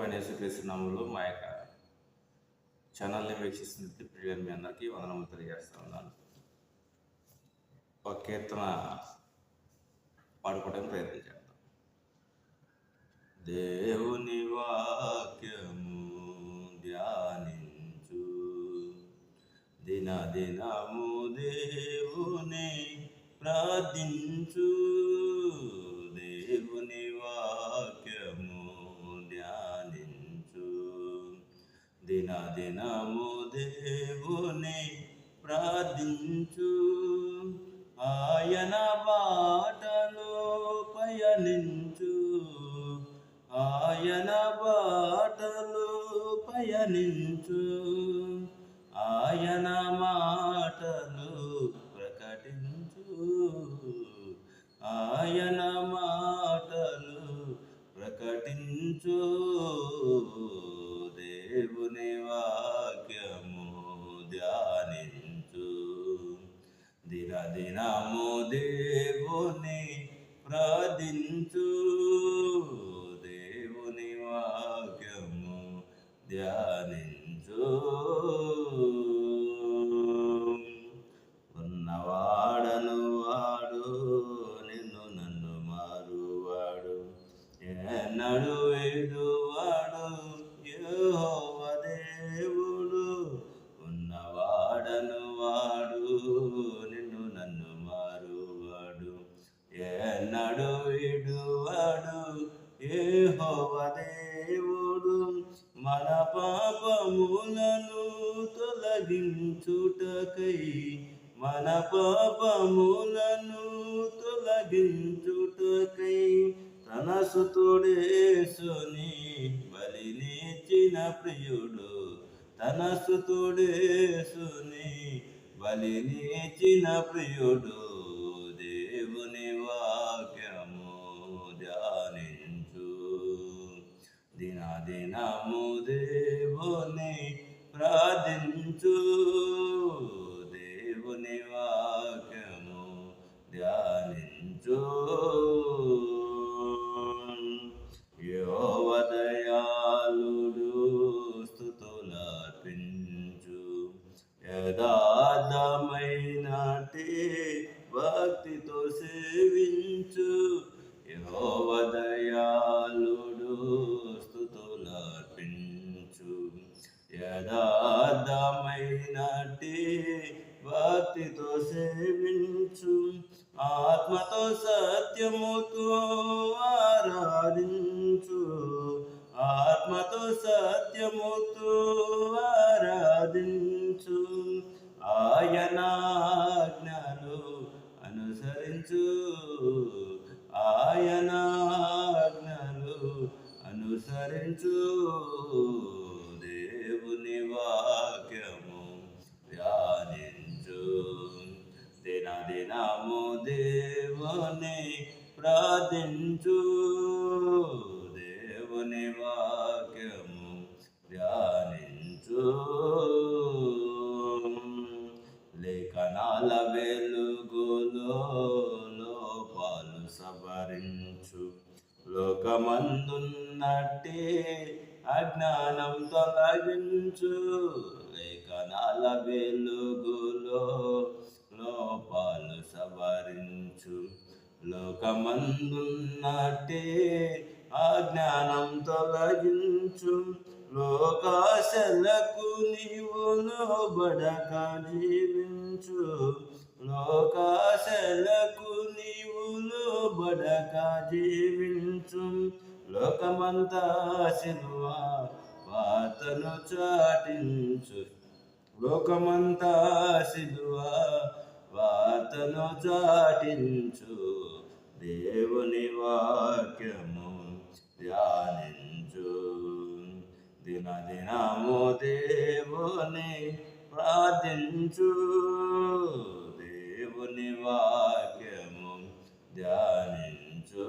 ప్రభు యేసుక్రీస్తు నామములో మా యొక్క ఛానల్ని వీక్షిస్తున్న ప్రియులైన మీ అందరికీ వందనములు తెలియజేస్తా ఉన్నాను. ఒక కీర్తన పాడుకోవడానికి ప్రయత్నం చేద్దాం. దేవుని వాక్యము ధ్యానించు, దినము దేవుని ప్రార్థించు. దేవుని వాక్యము ధ్యానించు, దినము దేవుని ప్రార్థించు. ఆయన బాటలో పయనించు, ఆయన బాటలో పయనించు. ఆయన మాటలు ప్రకటించు, ఆయన మాటలు ప్రకటించు. దేవుని వాక్యము ధ్యానించు, దినము దేవుని ప్రార్థించు. దేవుని వాక్యము ధ్యానించు. ఉన్నవాడను వాడు నిన్ను నన్ను మారువాడు, ఎన్నడు వేడువాడు యెహోవా దేవుడు. ఉన్నవాడను వాడు నిన్ను నన్ను మారువాడు, ఎన్నడు వేడువాడు యెహోవా దేవుడు. మన పాపములను తొలగించుటకై, మన పాపములను తొలగించుటకై తన సుతుడేసుని బలినిచ్చిన ప్రియుడు, తన సుతుడేసుని బలినిచ్చిన ప్రియుడు. దేవుని వాక్యము ధ్యానించు, దినము దేవుని ప్రార్థించు. దేవుని వాక్యము ధ్యానించు. యెహోవా దయాళుడు, స్తుతులర్పించు. యథార్థమైనట్టి భక్తితో సేవించు. యెహోవా దయాళుడు, స్తుతులర్పించు. యథార్థమైనట్టి భక్తితో సేవించు. ఆత్మతో సత్యముతో ఆరాధించు, ఆత్మతో సత్యముతో ఆరాధించు. ఆయన ఆజ్ఞలు అనుసరించు, ఆయన ఆజ్ఞలు అనుసరించు. దేవుని వాక్యము ధ్యానించు, దినము దేవుని ప్రార్థించు. దేవుని వాక్యము ధ్యానించు. లేఖనాల వెలుగులో లోపాలు సవరించు. లోకమందున్నట్టే అజ్ఞానం తొలగించు. లేఖనాల వెలుగులో లోపాలు సవరించు. లోకమందున్నట్టే అజ్ఞానం తొలగించు. లోకాశలకు నీవు లోబడక జీవించు. లోకాశలకు నీవు లోబడక జీవించు. లోకమంతా సిలువ వార్తను చాటించు. లోకమంతా సిలువ వార్తను చాటించు. దేవుని వాక్యము ధ్యానించు, దినము దేవుని ప్రార్థించు. దేవుని వాక్యము ధ్యానించు.